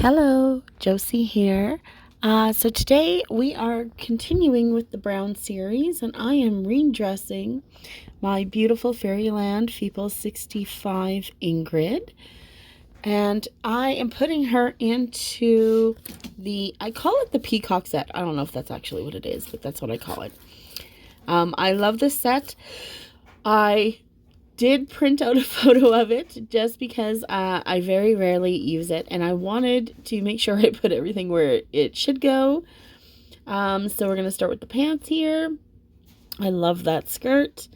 Hello, Josie here. So today we are continuing with the Brown series, and I am redressing my beautiful Fairyland Feeple 65 Ingrid. And I am putting her into I call it the Peacock set. I don't know if that's actually what it is, but that's what I call it. I love this set. I did print out a photo of it just because I very rarely use it, and I wanted to make sure I put everything where it should go. So we're going to start with the pants here. I love that skirt,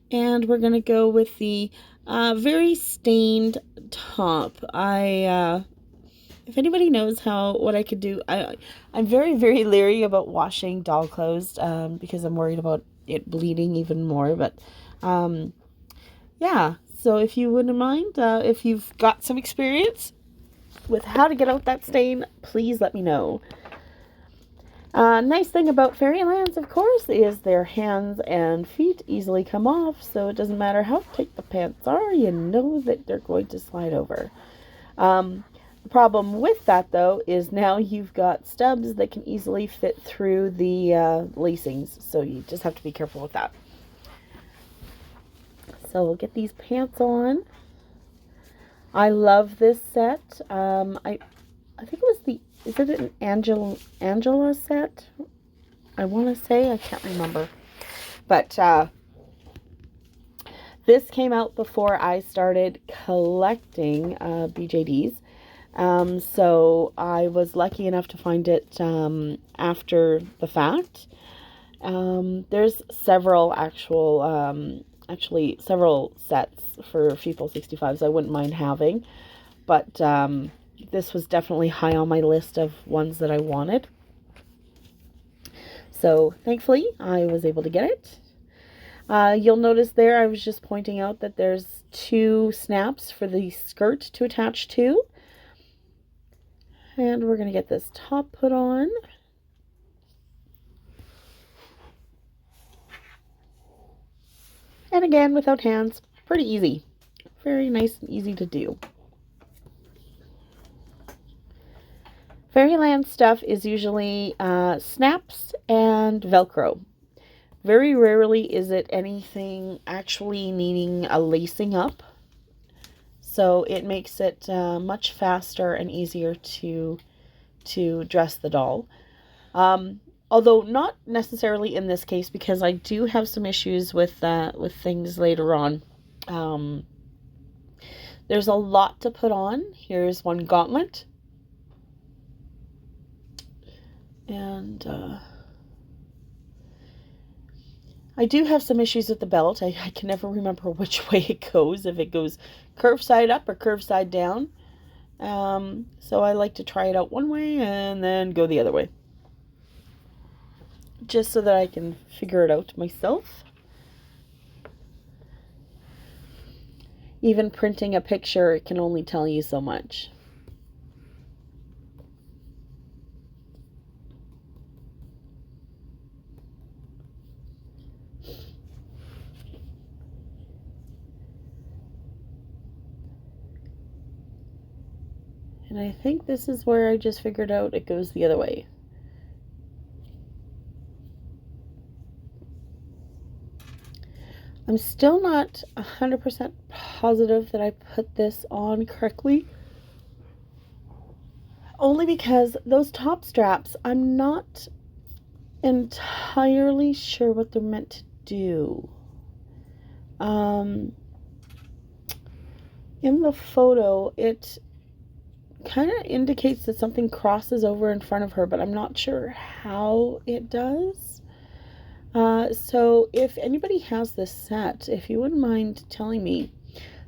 and we're going to go with the very stained top. If anybody knows what I could do, I'm very, very leery about washing doll clothes because I'm worried about it bleeding even more, but yeah, so if you wouldn't mind, if you've got some experience with how to get out that stain, please let me know. Nice thing about Fairylands, of course, is their hands and feet easily come off, so it doesn't matter how tight the pants are, you know that they're going to slide over. The problem with that, though, is now you've got stubs that can easily fit through the lacings, so you just have to be careful with that. So we'll get these pants on. I love this set. I think it was is it an Angela set? I want to say, I can't remember. But this came out before I started collecting BJDs. So I was lucky enough to find it after the fact. There's several actually several sets for Feeple 65s I wouldn't mind having, but this was definitely high on my list of ones that I wanted. So thankfully I was able to get it. You'll notice there I was just pointing out that there's 2 snaps for the skirt to attach to. And we're going to get this top put on. And again, without hands, pretty easy. Very nice and easy to do. Fairyland stuff is usually snaps and Velcro. Very rarely is it anything actually needing a lacing up. So it makes it much faster and easier to dress the doll. Although not necessarily in this case, because I do have some issues with things later on. There's a lot to put on. Here's one gauntlet. And I do have some issues with the belt. I can never remember which way it goes, if it goes curved side up or curved side down. So I like to try it out one way and then go the other way, just so that I can figure it out myself. Even printing a picture can only tell you so much. And I think this is where I just figured out it goes the other way. I'm still not 100% positive that I put this on correctly. Only because those top straps, I'm not entirely sure what they're meant to do. In the photo, it kind of indicates that something crosses over in front of her, but I'm not sure how it does. So if anybody has this set, if you wouldn't mind telling me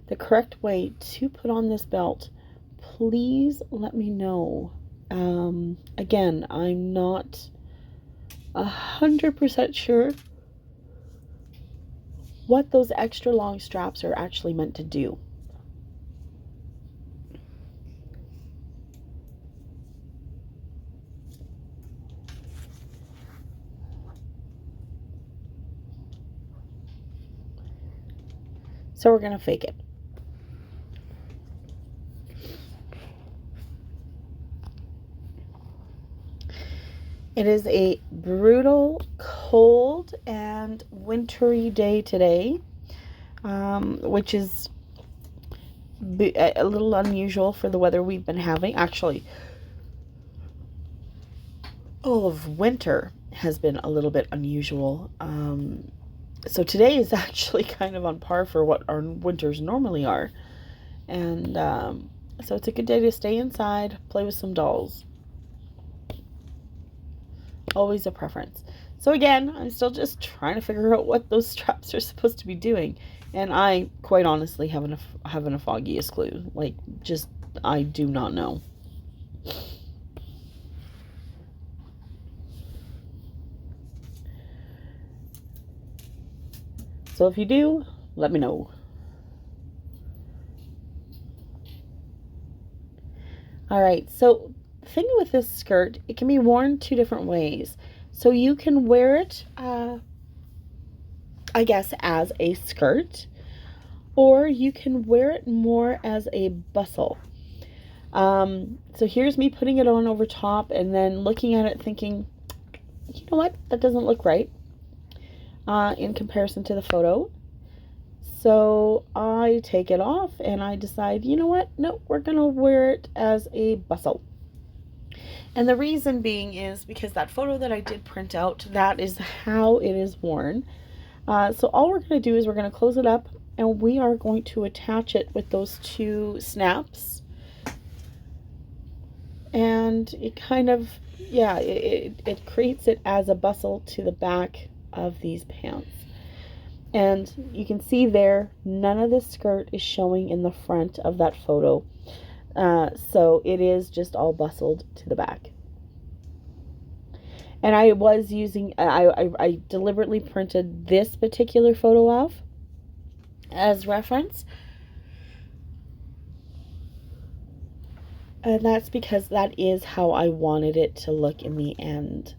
the correct way to put on this belt, please let me know. Again, I'm not 100% sure what those extra long straps are actually meant to do. So we're going to fake it. It is a brutal, cold, and wintry day today, which is a little unusual for the weather we've been having. Actually, all of winter has been a little bit unusual. So today is actually kind of on par for what our winters normally are. And so it's a good day to stay inside, play with some dolls. Always a preference. So again, I'm still just trying to figure out what those straps are supposed to be doing. And I, quite honestly, haven't a foggiest clue. Like, just, I do not know. So if you do, let me know. Alright, so the thing with this skirt, it can be worn two different ways. So you can wear it, I guess, as a skirt, or you can wear it more as a bustle. So here's me putting it on over top and then looking at it thinking, you know what, that doesn't look right in comparison to the photo. So I take it off and I decide, you know what, no, we're going to wear it as a bustle. And the reason being is because that photo that I did print out, that is how it is worn. So all we're going to do is we're going to close it up and we are going to attach it with those two snaps. And it kind of, yeah, it creates it as a bustle to the back of these pants. And you can see there, none of the skirt is showing in the front of that photo. So it is just all bustled to the back. And I was using, I deliberately printed this particular photo off as reference. And that's because that is how I wanted it to look in the end.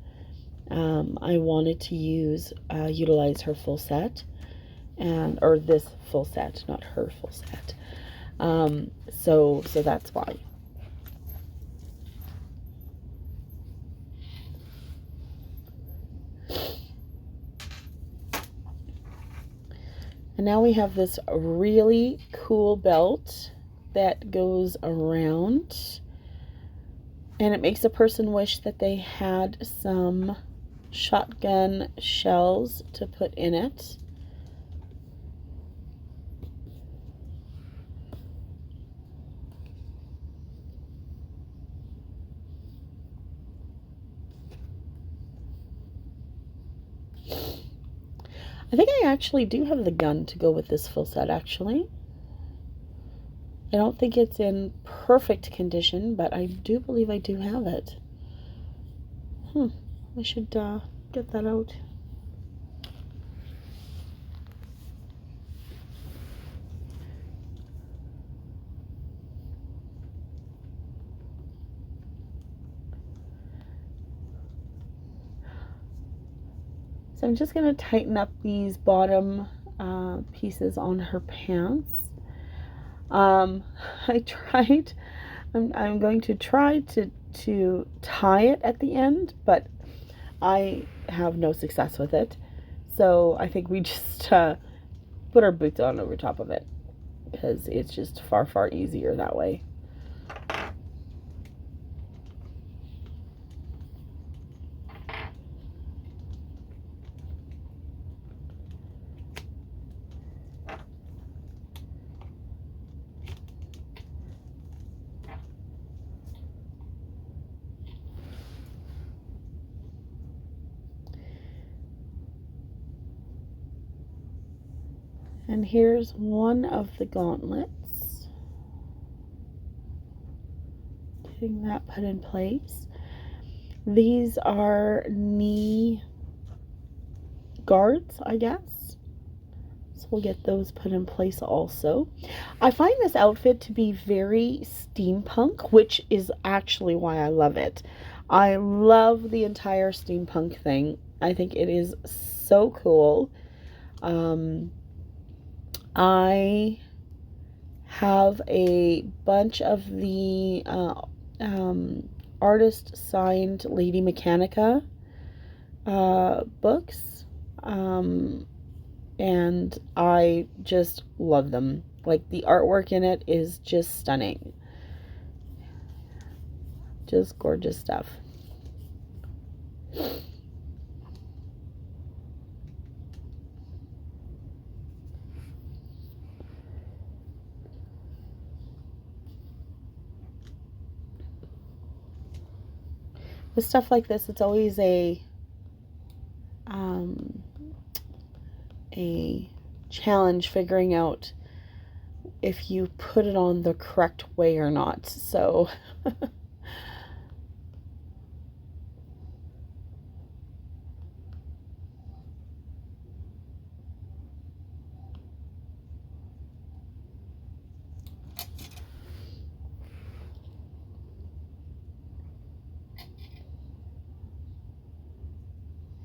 I wanted to utilize her full set. Or this full set, not her full set. So that's why. And now we have this really cool belt that goes around, and it makes a person wish that they had some shotgun shells to put in it. I think I actually do have the gun to go with this full set, actually. I don't think it's in perfect condition, but I do believe I do have it. I should get that out. So I'm just going to tighten up these bottom pieces on her pants. I'm going to try to tie it at the end, but I have no success with it. So I think we just put our boots on over top of it, because it's just far easier that way. And here's one of the gauntlets. Getting that put in place. These are knee guards, I guess. So we'll get those put in place also. I find this outfit to be very steampunk, which is actually why I love it. I love the entire steampunk thing. I think it is so cool. I have a bunch of the artist signed Lady Mechanica books. And I just love them. Like, the artwork in it is just stunning. Just gorgeous stuff. With stuff like this, it's always a challenge figuring out if you put it on the correct way or not. So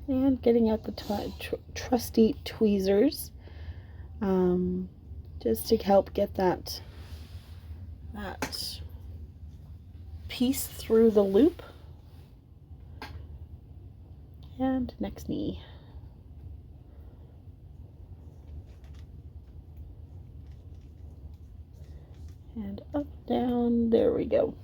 and getting out the trusty tweezers, just to help get that piece through the loop. And next knee. And up, down, there we go.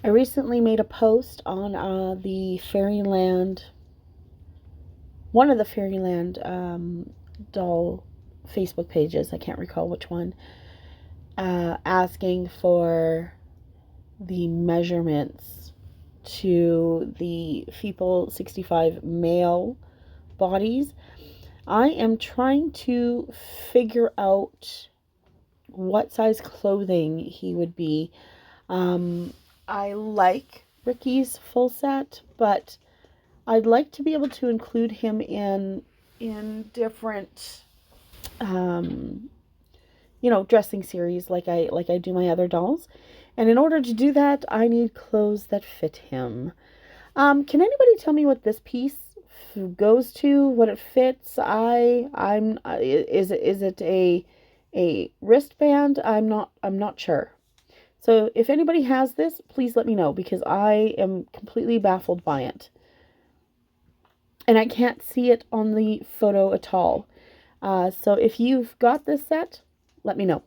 I recently made a post on the Fairyland, one of the Fairyland doll Facebook pages, I can't recall which one, asking for the measurements to the Feeple 65 male bodies. I am trying to figure out what size clothing he would be. I like Ricky's full set, but I'd like to be able to include him in different dressing series like I do my other dolls. And in order to do that, I need clothes that fit him. Can anybody tell me what this piece goes to, what it fits? Is it a wristband? I'm not sure. So if anybody has this, please let me know, because I am completely baffled by it. And I can't see it on the photo at all. So if you've got this set, let me know.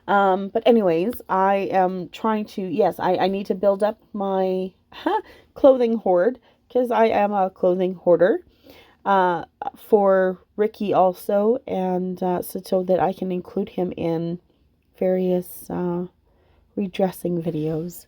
But anyways, I am trying to, yes, I need to build up my clothing hoard, because I am a clothing hoarder. For Ricky also, and so that I can include him in various redressing videos.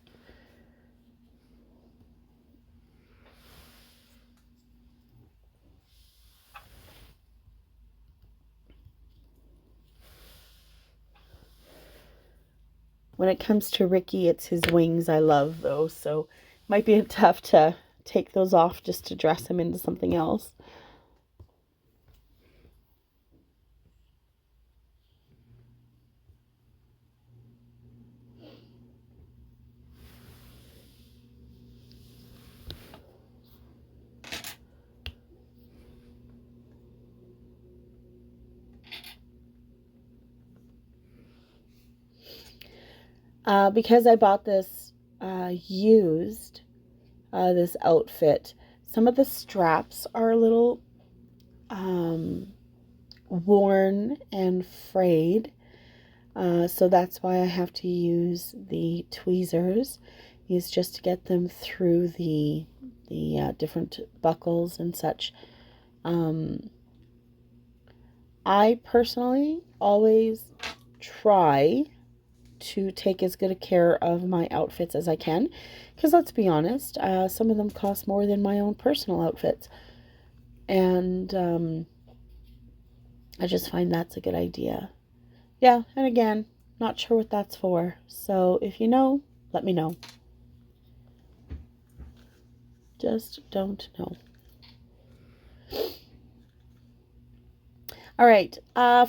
When it comes to Ricky, it's his wings I love, though, so it might be tough to take those off just to dress him into something else. Because I bought this used, this outfit, some of the straps are a little worn and frayed. So that's why I have to use the tweezers, is just to get them through the different buckles and such. I personally always try to take as good a care of my outfits as I can, because let's be honest, some of them cost more than my own personal outfits, and I just find that's a good idea. Yeah, and again, not sure what that's for, so if you know, let me know. Just don't know. All right,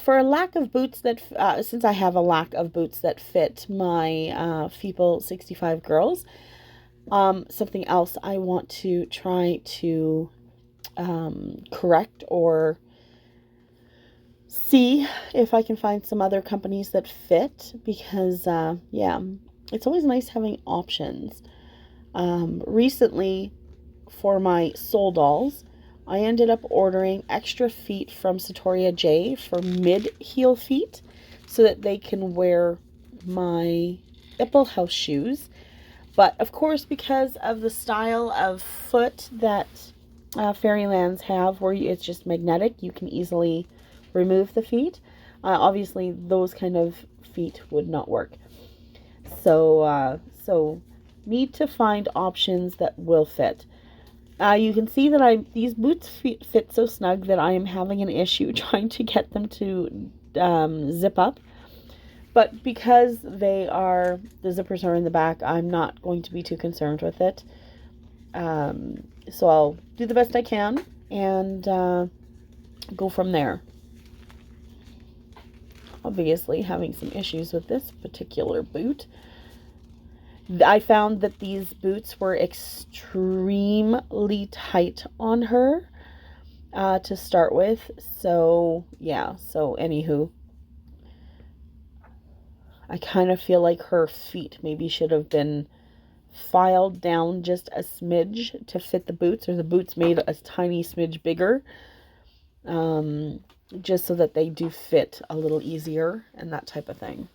for a lack of boots that, since I have a lack of boots that fit my Feeple 65 girls, Something else I want to try to correct or see if I can find some other companies that fit, because yeah, it's always nice having options. Recently, for my soul dolls, I ended up ordering extra feet from Satoria J for mid-heel feet so that they can wear my Ipple House shoes. But of course, because of the style of foot that Fairylands have, where it's just magnetic, you can easily remove the feet. Obviously, those kind of feet would not work. So need to find options that will fit. You can see that these boots fit so snug that I am having an issue trying to get them to zip up. But because the zippers are in the back, I'm not going to be too concerned with it. So I'll do the best I can and go from there. Obviously, having some issues with this particular boot. I found that these boots were extremely tight on her to start with. So, yeah. So, anywho, I kind of feel like her feet maybe should have been filed down just a smidge to fit the boots, or the boots made a tiny smidge bigger, just so that they do fit a little easier and that type of thing.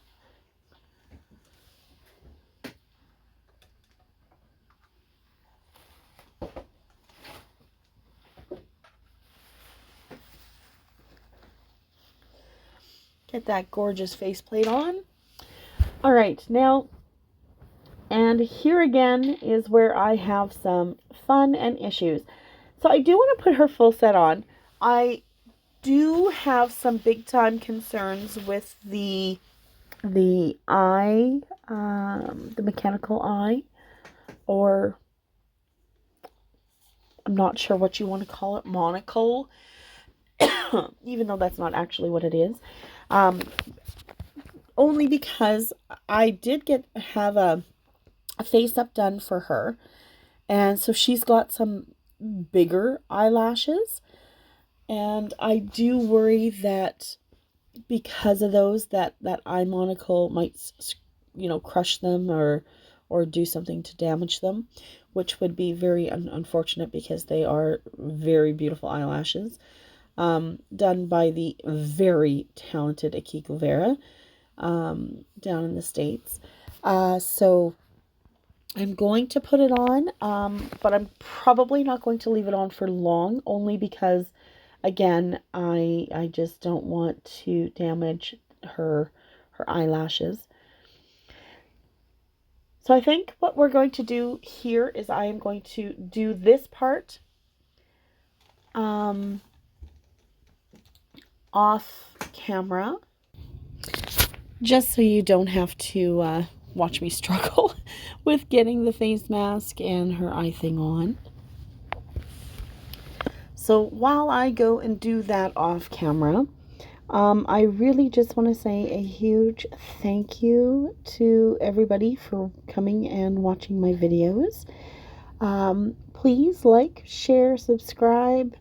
Get that gorgeous faceplate on. All right, now, and here again is where I have some fun and issues. So I do want to put her full set on. I do have some big time concerns with the eye, the mechanical eye, or I'm not sure what you want to call it, monocle, even though that's not actually what it is. Only because I did have a face up done for her, and so she's got some bigger eyelashes, and I do worry that because of those, that eye monocle might, crush them or do something to damage them, which would be very unfortunate because they are very beautiful eyelashes, done by the very talented Akiko Vera, down in the States. So I'm going to put it on, but I'm probably not going to leave it on for long, only because, again, I just don't want to damage her eyelashes. So I think what we're going to do here is I am going to do this part off camera, just so you don't have to watch me struggle with getting the face mask and her eye thing on. So while I go and do that off camera, I really just want to say a huge thank you to everybody for coming and watching my videos. Please like, share, subscribe,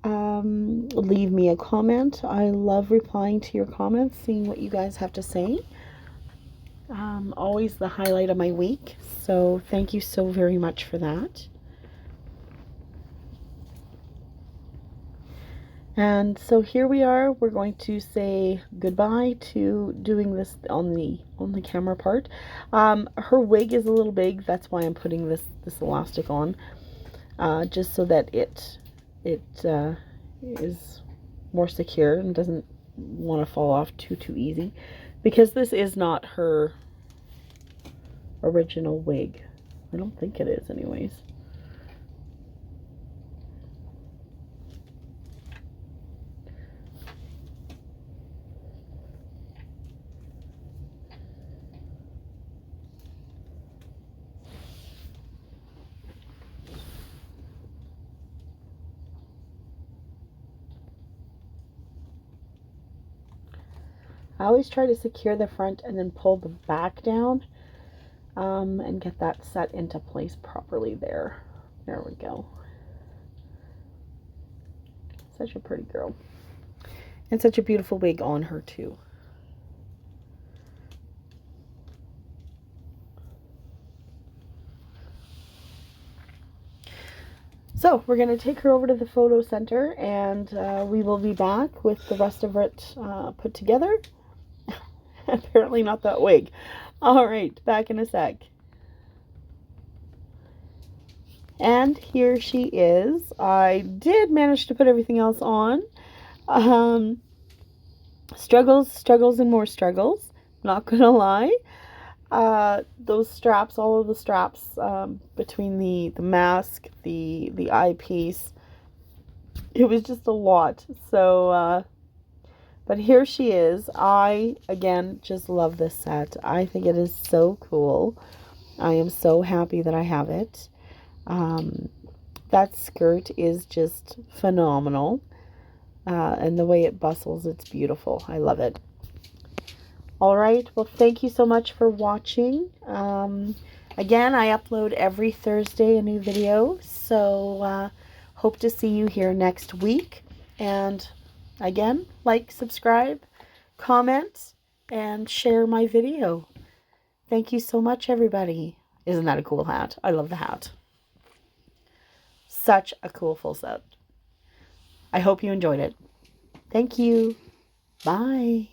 leave me a comment. I love replying to your comments, seeing what you guys have to say. Always the highlight of my week, so thank you so very much for that. And so here we are. We're going to say goodbye to doing this on the camera part. Her wig is a little big. That's why I'm putting this elastic on, just so that it is more secure and doesn't want to fall off too easy, because this is not her original wig. I don't think it is, anyways. I always try to secure the front and then pull the back down. and get that set into place properly there. There we go. Such a pretty girl. And such a beautiful wig on her too. So we're going to take her over to the photo center, and we will be back with the rest of it put together. Apparently not that wig. All right, back in a sec. And here she is. I did manage to put everything else on. Struggles, and more struggles. Not gonna lie. Those straps, all of the straps between the mask, the eyepiece, it was just a lot. So, but here she is. I, again, just love this set. I think it is so cool. I am so happy that I have it. That skirt is just phenomenal. And the way it bustles, it's beautiful. I love it. All right. Well, thank you so much for watching. Again, I upload every Thursday a new video. So hope to see you here next week. And again, like, subscribe, comment, and share my video. Thank you so much, everybody. Isn't that a cool hat? I love the hat. Such a cool full set. I hope you enjoyed it. Thank you. Bye.